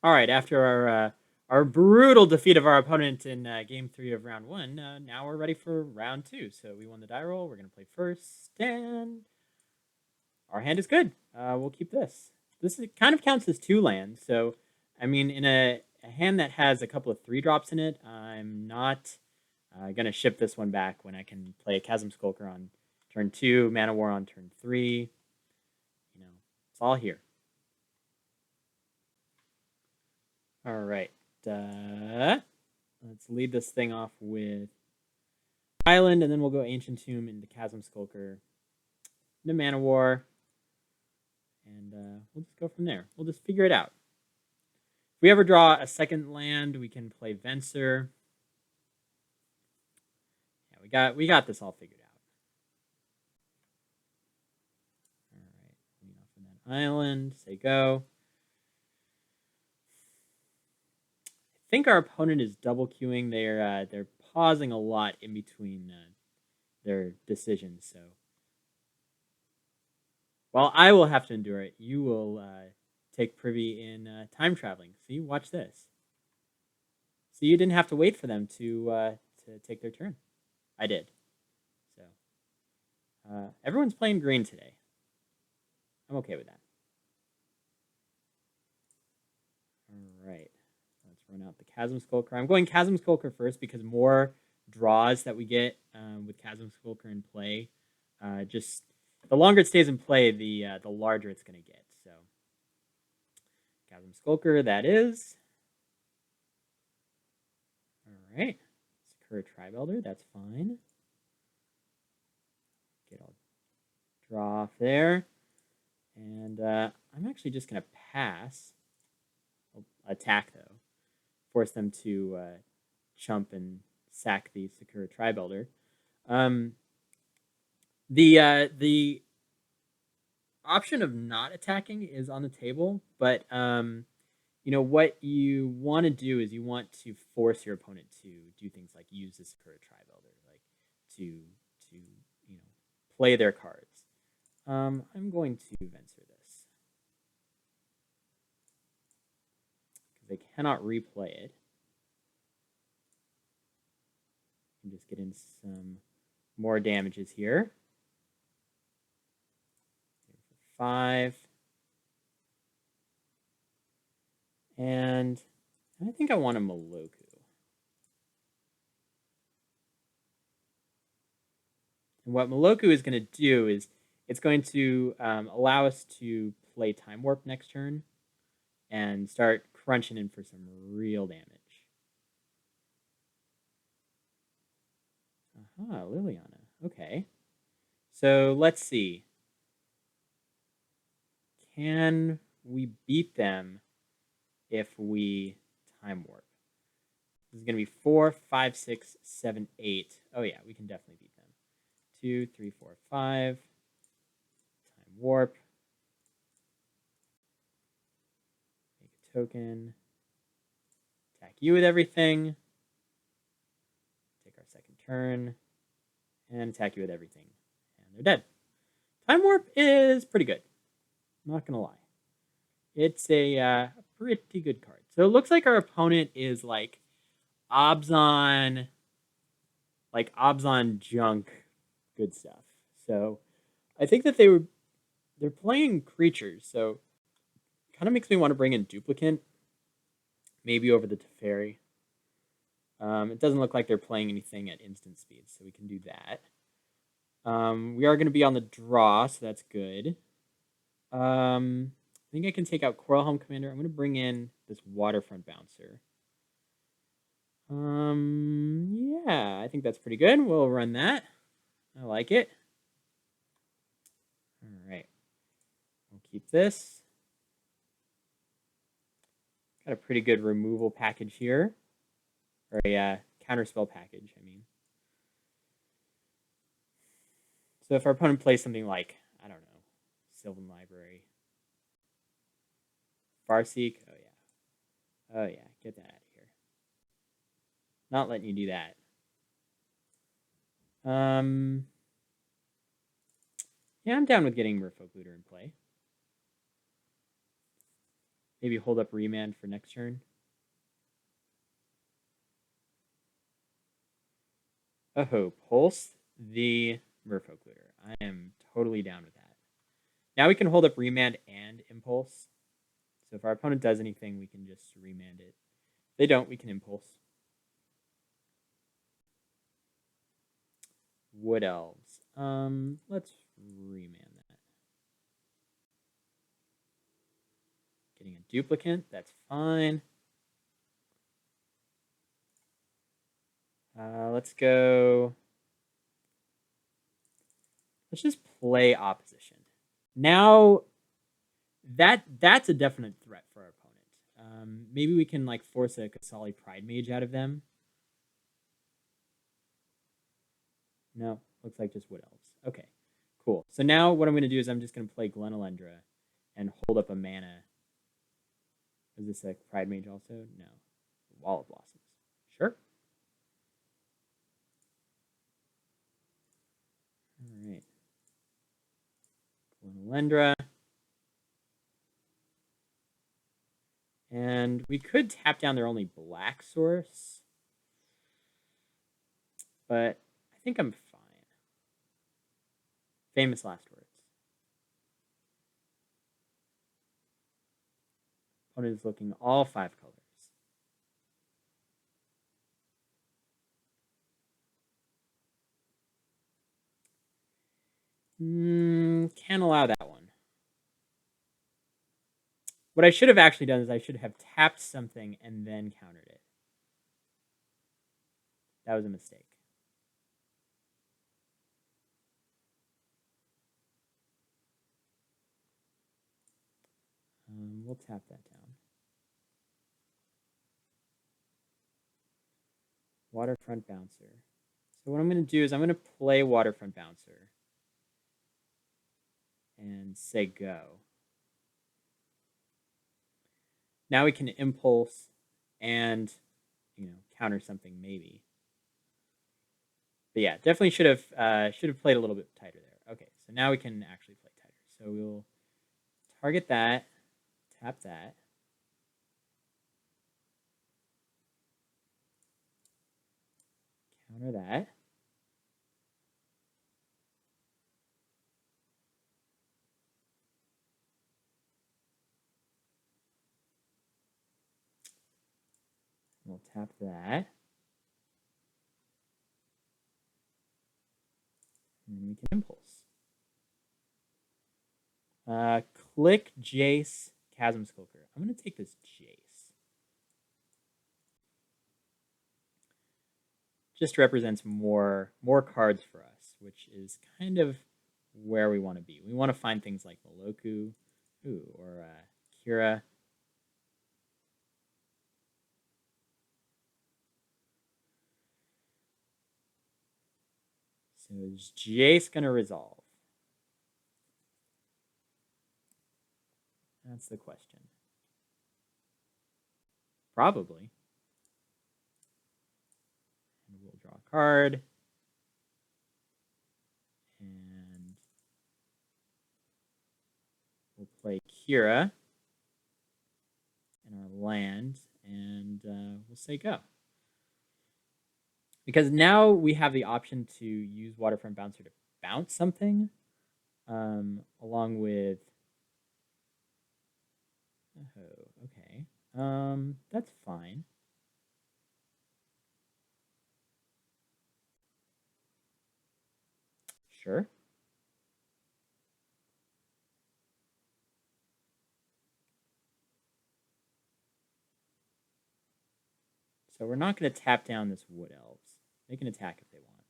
All right, after our brutal defeat of our opponent in game 3 of round 1, now we're ready for round 2. So we won the die roll. We're gonna play first, and our hand is good. We'll keep this. Kind of counts as 2 lands. So, I mean, in a hand that has a couple of 3 drops in it, I'm not gonna ship this one back when I can play a Chasm Skulker on turn 2, Mana War on turn 3. You know, it's all here. All right. Let's lead this thing off with Island, and then we'll go Ancient Tomb into Chasm Skulker, into Mana War, and we'll just go from there. We'll just figure it out. If we ever draw a second land, we can play Venser. Yeah, we got this all figured out. All right, lead off from that island. Say go. I think our opponent is double queuing. They're pausing a lot in between their decisions. So, while I will have to endure it, you will take privy in time traveling. See, watch this. So you didn't have to wait for them to take their turn. I did. So everyone's playing green today. I'm okay with that. All right. Let's run out the Chasm Skulker. I'm going Chasm Skulker first because more draws that we get with Chasm Skulker in play, just the longer it stays in play, the larger it's going to get. So Chasm Skulker, that is. All right. Sakura Tribe Elder, that's fine. Get all draw off there. And I'm actually just going to pass. I'll attack, though. Force them to chump and sack the Sakura Tribe Elder. The option of not attacking is on the table, but you know what you want to do is you want to force your opponent to do things like use the Sakura Tribe Elder, like to you know play their cards. I'm going to Venser this because they cannot replay it. You can just get in some more damages here. 5. And I think I want a Meloku. And what Meloku is going to do is it's going to allow us to play Time Warp next turn and start crunching in for some real damage. Aha, Liliana. Okay. So let's see. Can we beat them if we Time Warp? This is going to be 4, 5, 6, 7, 8. Oh, yeah, we can definitely beat them. 2, 3, 4, 5. Time Warp. Make a token. Attack you with everything. Take our second turn. And attack you with everything. And they're dead. Time Warp is pretty good. I'm not going to lie. It's a pretty good card. So it looks like our opponent is like Abzan junk, good stuff. So I think that they're playing creatures, so it kind of makes me want to bring in Duplicant, maybe over the Teferi. It doesn't look like they're playing anything at instant speed, so we can do that. We are going to be on the draw, so that's good. I think I can take out Coralhelm Commander. I'm going to bring in this Waterfront Bouncer. Yeah, I think that's pretty good. We'll run that. I like it. All right. We'll keep this. Got a pretty good removal package here. Or a counterspell package, I mean. So if our opponent plays something like, I don't know, Sylvan Library. Farseek, oh yeah. Oh yeah, get that out of here. Not letting you do that. Yeah, I'm down with getting Merfolk Looter in play. Maybe hold up Remand for next turn. Oh, Pulse the Merfolk Looter. I am totally down with that. Now we can hold up Remand and Impulse. So if our opponent does anything, we can just Remand it. If they don't, we can Impulse. Wood Elves. Let's Remand that. Getting a duplicate, that's fine. Let's go. Let's just play Opposition. Now, that's a definite threat for our opponent. Maybe we can like force a Qasali Pridemage out of them. No, looks like just Wood Elves. Okay, cool. So now what I'm going to do is I'm just going to play Glenelendra and hold up a mana. Is this a Pridemage also? No. Wall of Blossoms. Sure. All right. Glenelendra. And we could tap down their only black source. But I think I'm fine. Famous last words. Opponent is looking all 5 colors. Can't allow that one. What I should have actually done is I should have tapped something and then countered it. That was a mistake. We'll tap that down. Waterfront Bouncer. So what I'm going to do is I'm going to play Waterfront Bouncer and say go. Now we can Impulse and, counter something maybe. But yeah, definitely should have played a little bit tighter there. Okay, so now we can actually play tighter. So we'll target that, tap that. Counter that. We'll tap that. And then we can Impulse. Click Jace, Chasm Skulker. I'm going to take this Jace. Just represents more cards for us, which is kind of where we want to be. We want to find things like Moloku, or Kira. So is Jace going to resolve? That's the question. Probably. And we'll draw a card. And we'll play Kira in our land, and we'll say go. Because now we have the option to use Waterfront Bouncer to bounce something, along with... Oh, okay. That's fine. Sure. So we're not going to tap down this Wood Elves. They can attack if they want.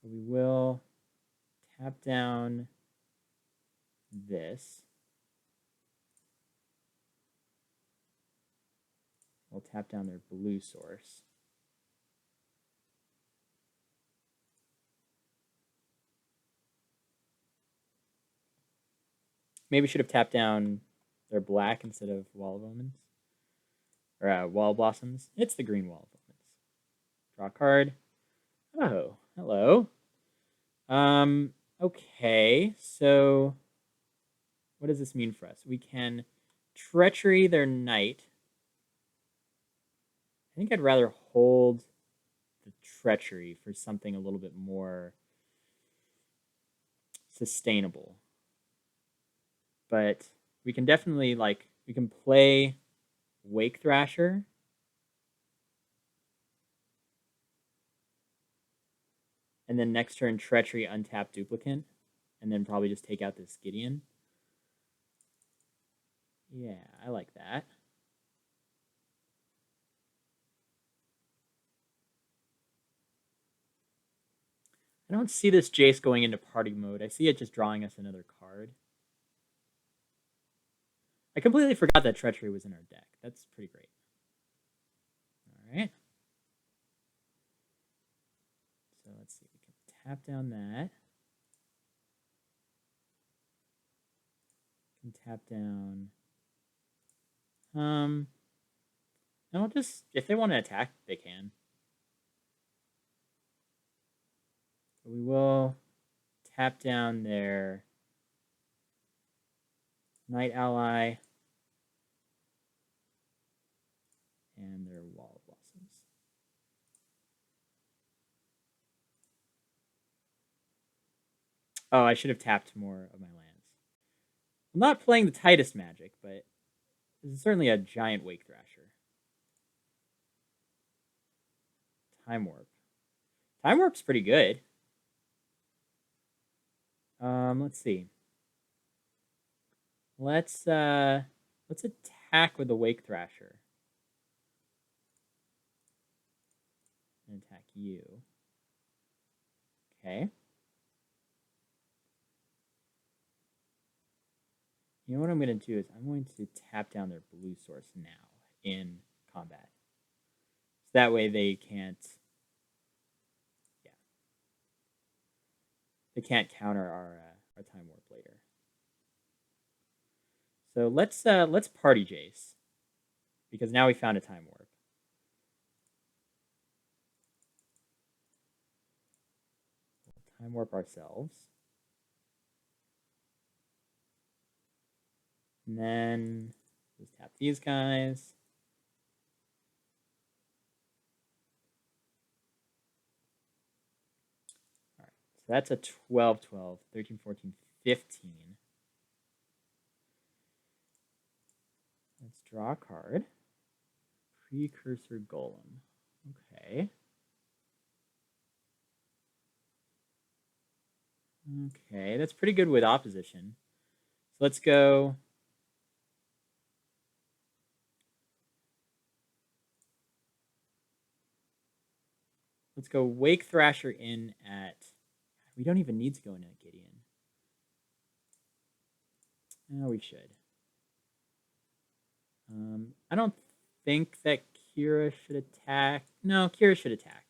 But we will tap down this. We'll tap down their blue source. Maybe should have tapped down their black instead of Wall of Omens. Or Wall of Blossoms. It's the green Wall of Omens. Draw a card. Oh, hello. Okay, so what does this mean for us? We can treachery their knight. I think I'd rather hold the treachery for something a little bit more sustainable. But we can definitely, like, we can play Wake Thrasher. And then next turn, treachery, untap duplicate. And then probably just take out this Gideon. Yeah, I like that. I don't see this Jace going into party mode. I see it just drawing us another card. I completely forgot that treachery was in our deck. That's pretty great. All right. So let's see. We can tap down that. We can tap down. No, just if they want to attack, they can. So we will tap down their Knight Ally and their Wall of Blossoms. Oh, I should have tapped more of my lands. I'm not playing the tightest Magic, but this is certainly a giant Wake Thrasher. Time Warp. Time Warp's pretty good. Let's see. Let's attack with the Wake Thrasher. And attack you. Okay. You know what I'm going to do is I'm going to tap down their blue source now in combat. So that way they can't, they can't counter our Time Warp later. So let's party Jace, because now we found a Time Warp. We'll Time Warp ourselves. And then just tap these guys. All right, so that's a 12, 12, 13, 14, 15. Let's draw a card. Precursor Golem. Okay. Okay, that's pretty good with opposition. So let's go. Let's go Wake Thrasher in at. We don't even need to go into Gideon. No, we should. I don't think that Kira should attack. No, Kira should attack.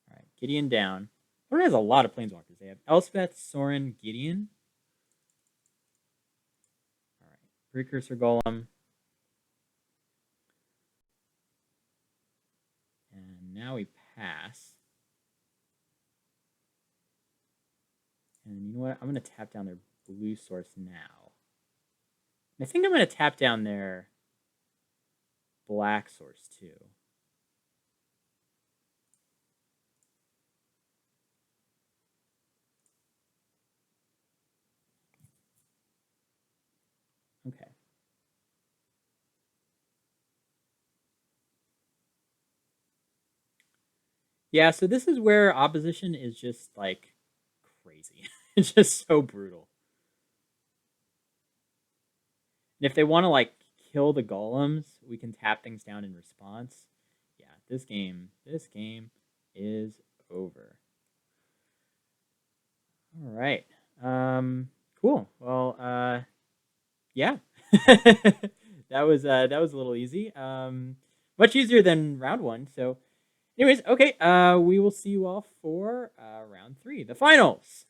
All right, Gideon down. Soren has a lot of Planeswalkers. They have Elspeth, Soren, Gideon. All right, Precursor Golem. And now we pass. And you know what? I'm going to tap down their blue source now. And I think I'm going to tap down their black source too. Okay. Yeah, so this is where opposition is just like crazy. It's just so brutal. And if they want to like kill the golems, we can tap things down in response. Yeah, this game is over. All right. Cool. Well, yeah. that was a little easy. Much easier than round one. So anyways, okay, we will see you all for round 3, the finals.